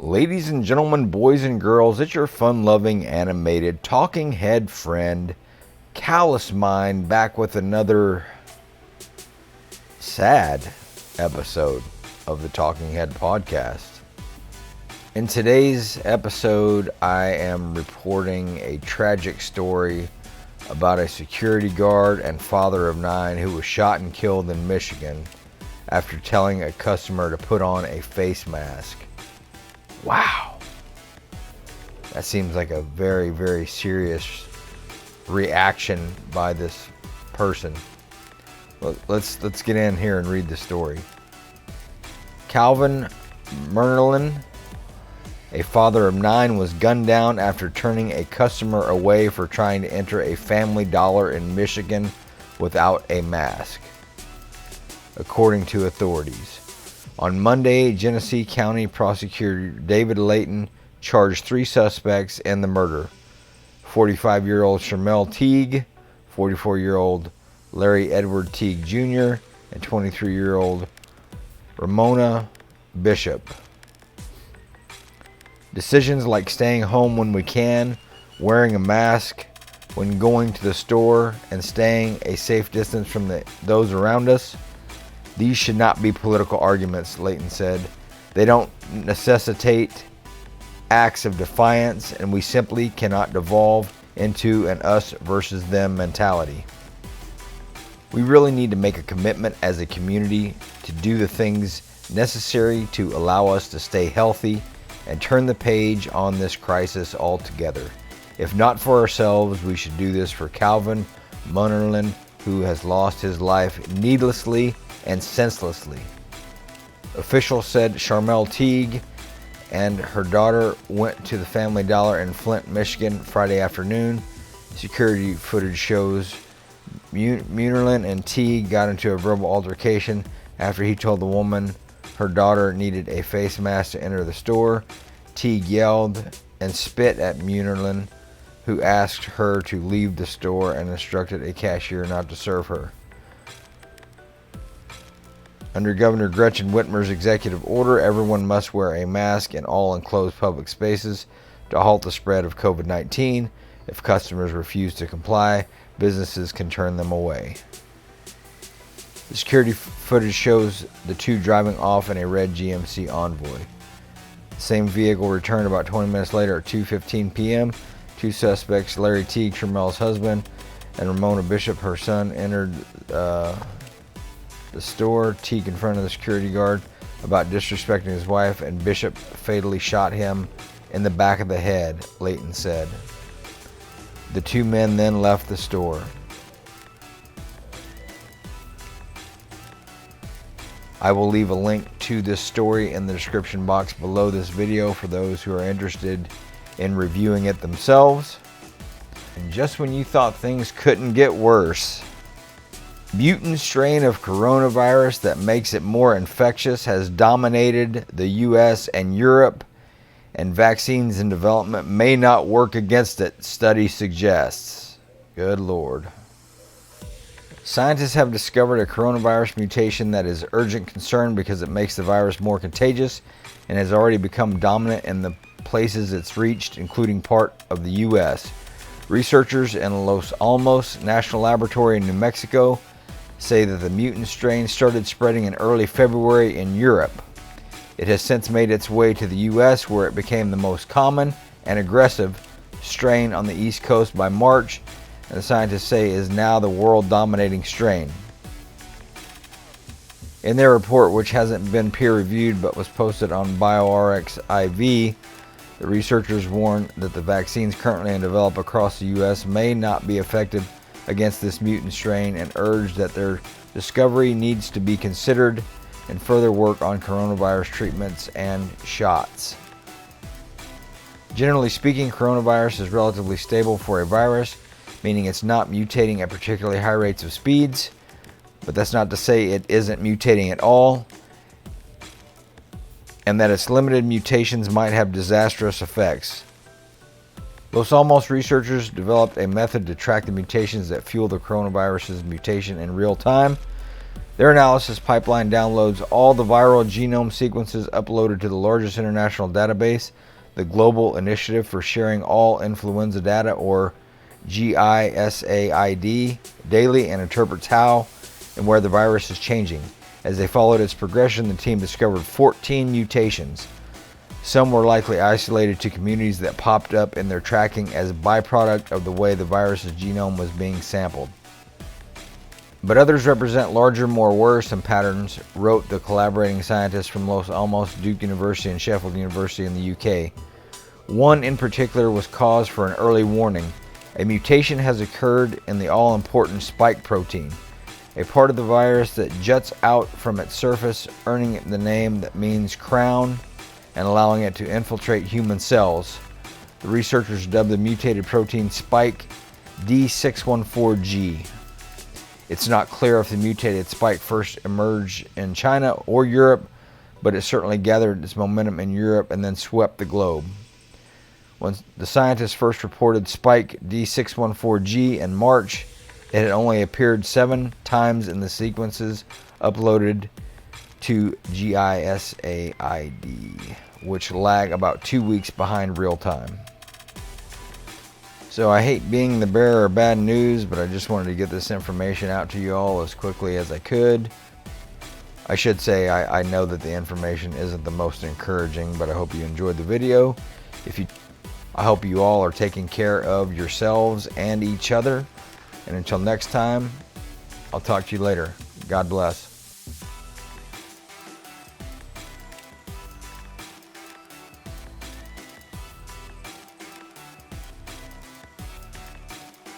Ladies and gentlemen, boys and girls, it's your fun-loving, animated, talking head friend, Callous Mind, back with another sad episode of the Talking Head podcast. In today's episode, I am reporting a tragic story about a security guard and father of 9 who was shot and killed in Michigan after telling a customer to put on a face mask. Wow. That seems like a very, very serious reaction by this person. Let's get in here and read the story. Calvin Merlin, a father of 9, was gunned down after turning a customer away for trying to enter a Family Dollar in Michigan without a mask, according to authorities. On Monday, Genesee County Prosecutor David Layton charged 3 suspects in the murder: 45-year-old Shermell Teague, 44-year-old Larry Edward Teague Jr., and 23-year-old Ramona Bishop. Decisions like staying home when we can, wearing a mask when going to the store, and staying a safe distance from those around us, these should not be political arguments, Layton said. They don't necessitate acts of defiance, and we simply cannot devolve into an us versus them mentality. We really need to make a commitment as a community to do the things necessary to allow us to stay healthy and turn the page on this crisis altogether. If not for ourselves, we should do this for Calvin Merlin, who has lost his life needlessly and senselessly. Officials said Shermell Teague and her daughter went to the Family Dollar in Flint, Michigan Friday afternoon. Security footage shows Merlin and Teague got into a verbal altercation after he told the woman her daughter needed a face mask to enter the store. Teague yelled and spit at Merlin, who asked her to leave the store and instructed a cashier not to serve her. Under Governor Gretchen Whitmer's executive order, everyone must wear a mask in all enclosed public spaces to halt the spread of COVID-19. If customers refuse to comply, businesses can turn them away. The security footage shows the 2 driving off in a red GMC Envoy. The same vehicle returned about 20 minutes later at 2:15 p.m. 2 suspects, Larry Teague, Shermell's husband, and Ramona Bishop, her son, entered the store. Teague confronted the security guard about disrespecting his wife, and Bishop fatally shot him in the back of the head, Layton said. The 2 men then left the store. I will leave a link to this story in the description box below this video for those who are interested in reviewing it themselves. And just when you thought things couldn't get worse, mutant strain of coronavirus that makes it more infectious has dominated the US and Europe, and vaccines in development may not work against it, study suggests. Good Lord. Scientists have discovered a coronavirus mutation that is urgent concern because it makes the virus more contagious and has already become dominant in the places it's reached, including part of the US. Researchers in Los Alamos National Laboratory in New Mexico say that the mutant strain started spreading in early February in Europe. It has since made its way to the US, where it became the most common and aggressive strain on the East Coast by March, and the scientists say is now the world-dominating strain. In their report, which hasn't been peer-reviewed but was posted on bioRxiv, the researchers warn that the vaccines currently in development across the US may not be effective against this mutant strain, and urge that their discovery needs to be considered in further work on coronavirus treatments and shots. Generally speaking, coronavirus is relatively stable for a virus, meaning it's not mutating at particularly high rates of speeds, but that's not to say it isn't mutating at all, and that its limited mutations might have disastrous effects. Los Alamos researchers developed a method to track the mutations that fuel the coronavirus's mutation in real time. Their analysis pipeline downloads all the viral genome sequences uploaded to the largest international database, the Global Initiative for Sharing All Influenza Data, or GISAID, daily, and interprets how and where the virus is changing. As they followed its progression, the team discovered 14 mutations. Some were likely isolated to communities that popped up in their tracking as a byproduct of the way the virus's genome was being sampled. But others represent larger, more worrisome patterns, wrote the collaborating scientists from Los Alamos, Duke University, and Sheffield University in the UK. One in particular was cause for an early warning. A mutation has occurred in the all-important spike protein, a part of the virus that juts out from its surface, earning it the name that means crown and allowing it to infiltrate human cells. The researchers dubbed the mutated protein spike D614G. It's not clear if the mutated spike first emerged in China or Europe, but it certainly gathered its momentum in Europe and then swept the globe. When the scientists first reported spike D614G in March, it had only appeared 7 times in the sequences uploaded to GISAID, which lag about 2 weeks behind real time. So I hate being the bearer of bad news, but I just wanted to get this information out to you all as quickly as I could. I should say I know that the information isn't the most encouraging, but I hope you enjoyed the video. I hope you all are taking care of yourselves and each other. And until next time, I'll talk to you later. God bless.